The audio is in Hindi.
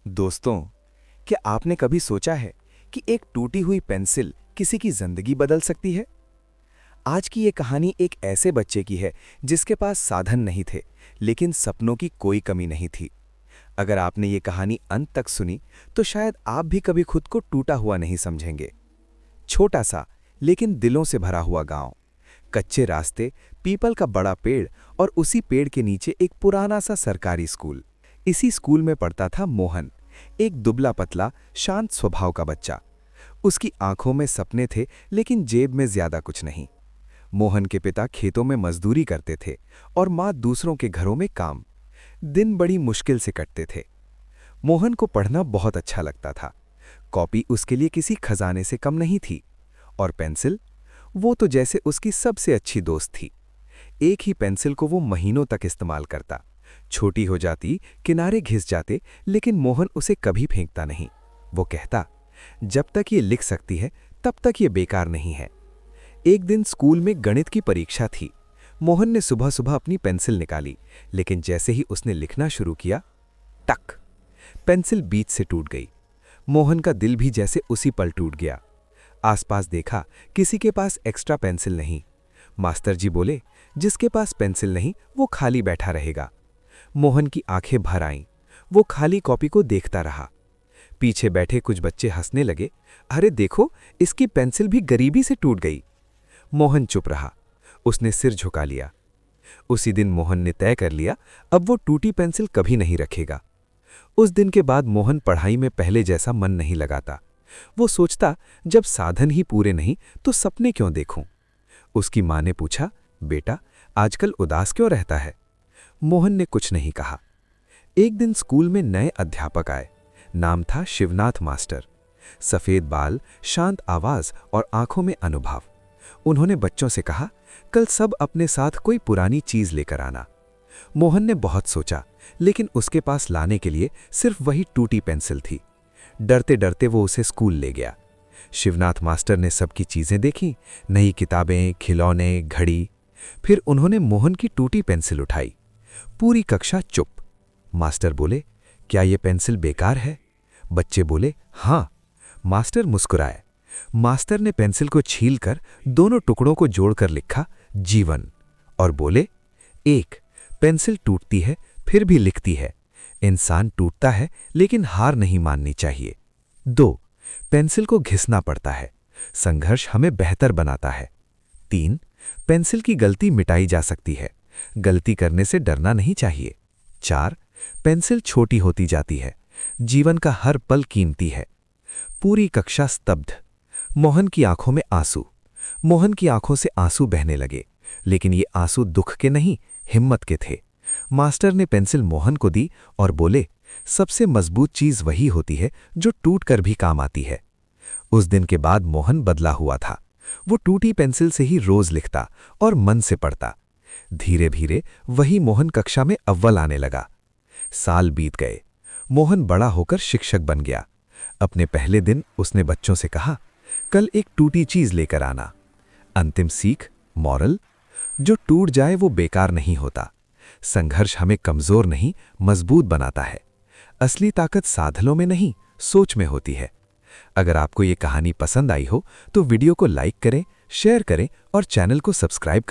दोस्तों, क्या आपने कभी सोचा है कि एक टूटी हुई पेंसिल किसी की जिंदगी बदल सकती है? आज की ये कहानी एक ऐसे बच्चे की है जिसके पास साधन नहीं थे, लेकिन सपनों की कोई कमी नहीं थी। अगर आपने ये कहानी अंत तक सुनी, तो शायद आप भी कभी खुद को टूटा हुआ नहीं समझेंगे। छोटा सा, लेकिन दिलों से भरा हुआ गांव, कच्चे रास्ते, पीपल का बड़ा पेड़ और उसी पेड़ के नीचे एक पुराना सा सरकारी स्कूल। इसी स्कूल में पढ़ता था मोहन, एक दुबला पतला शांत स्वभाव का बच्चा। उसकी आंखों में सपने थे, लेकिन जेब में ज्यादा कुछ नहीं। मोहन के पिता खेतों में मजदूरी करते थे और माँ दूसरों के घरों में काम। दिन बड़ी मुश्किल से कटते थे। मोहन को पढ़ना बहुत अच्छा लगता था। कॉपी उसके लिए किसी खजाने से कम नहीं थी, और पेंसिल, वो तो जैसे उसकी सबसे अच्छी दोस्त थी। एक ही पेंसिल को वो महीनों तक इस्तेमाल करता। छोटी हो जाती, किनारे घिस जाते, लेकिन मोहन उसे कभी फेंकता नहीं। वो कहता, जब तक ये लिख सकती है तब तक ये बेकार नहीं है। एक दिन स्कूल में गणित की परीक्षा थी। मोहन ने सुबह सुबह अपनी पेंसिल निकाली, लेकिन जैसे ही उसने लिखना शुरू किया, टक, पेंसिल बीच से टूट गई। मोहन का दिल भी जैसे उसी पल टूट गया। आसपास देखा, किसी के पास एक्स्ट्रा पेंसिल नहीं। मास्टर जी बोले, जिसके पास पेंसिल नहीं वो खाली बैठा रहेगा। मोहन की आंखें भर आईं। वो खाली कॉपी को देखता रहा। पीछे बैठे कुछ बच्चे हंसने लगे, अरे देखो, इसकी पेंसिल भी गरीबी से टूट गई। मोहन चुप रहा। उसने सिर झुका लिया। उसी दिन मोहन ने तय कर लिया, अब वो टूटी पेंसिल कभी नहीं रखेगा। उस दिन के बाद मोहन पढ़ाई में पहले जैसा मन नहीं लगाता। वो सोचता, जब साधन ही पूरे नहीं तो सपने क्यों देखूं? उसकी माँ ने पूछा, बेटा, आजकल उदास क्यों रहता है? मोहन ने कुछ नहीं कहा। एक दिन स्कूल में नए अध्यापक आए। नाम था शिवनाथ मास्टर। सफेद बाल, शांत आवाज और आंखों में अनुभव। उन्होंने बच्चों से कहा, कल सब अपने साथ कोई पुरानी चीज लेकर आना। मोहन ने बहुत सोचा, लेकिन उसके पास लाने के लिए सिर्फ वही टूटी पेंसिल थी। डरते डरते वो उसे स्कूल ले गया। शिवनाथ मास्टर ने सबकी चीजें देखी, नई किताबें, खिलौने, घड़ी। फिर उन्होंने मोहन की टूटी पेंसिल उठाई। पूरी कक्षा चुप। मास्टर बोले, क्या ये पेंसिल बेकार है? बच्चे बोले, हाँ। मास्टर मुस्कुराए। मास्टर ने पेंसिल को छीलकर दोनों टुकड़ों को जोड़कर लिखा, जीवन, और बोले, एक, पेंसिल टूटती है फिर भी लिखती है। इंसान टूटता है लेकिन हार नहीं माननी चाहिए। दो, पेंसिल को घिसना पड़ता है। संघर्ष हमें बेहतर बनाता है। तीन, पेंसिल की गलती मिटाई जा सकती है। गलती करने से डरना नहीं चाहिए। चार, पेंसिल छोटी होती जाती है। जीवन का हर पल कीमती है। पूरी कक्षा स्तब्ध। मोहन की आंखों में आंसू। मोहन की आंखों से आंसू बहने लगे, लेकिन ये आंसू दुख के नहीं, हिम्मत के थे। मास्टर ने पेंसिल मोहन को दी और बोले, सबसे मजबूत चीज वही होती है जो टूट कर भी काम आती है। उस दिन के बाद मोहन बदला हुआ था। वो टूटी पेंसिल से ही रोज लिखता और मन से पढ़ता। धीरे धीरे वही मोहन कक्षा में अव्वल आने लगा। साल बीत गए। मोहन बड़ा होकर शिक्षक बन गया। अपने पहले दिन उसने बच्चों से कहा, कल एक टूटी चीज लेकर आना। अंतिम सीख, मॉरल, जो टूट जाए वो बेकार नहीं होता। संघर्ष हमें कमजोर नहीं, मजबूत बनाता है। असली ताकत साधनों में नहीं, सोच में होती है। अगर आपको ये कहानी पसंद आई हो तो वीडियो को लाइक करें, शेयर करें और चैनल को सब्सक्राइब करें।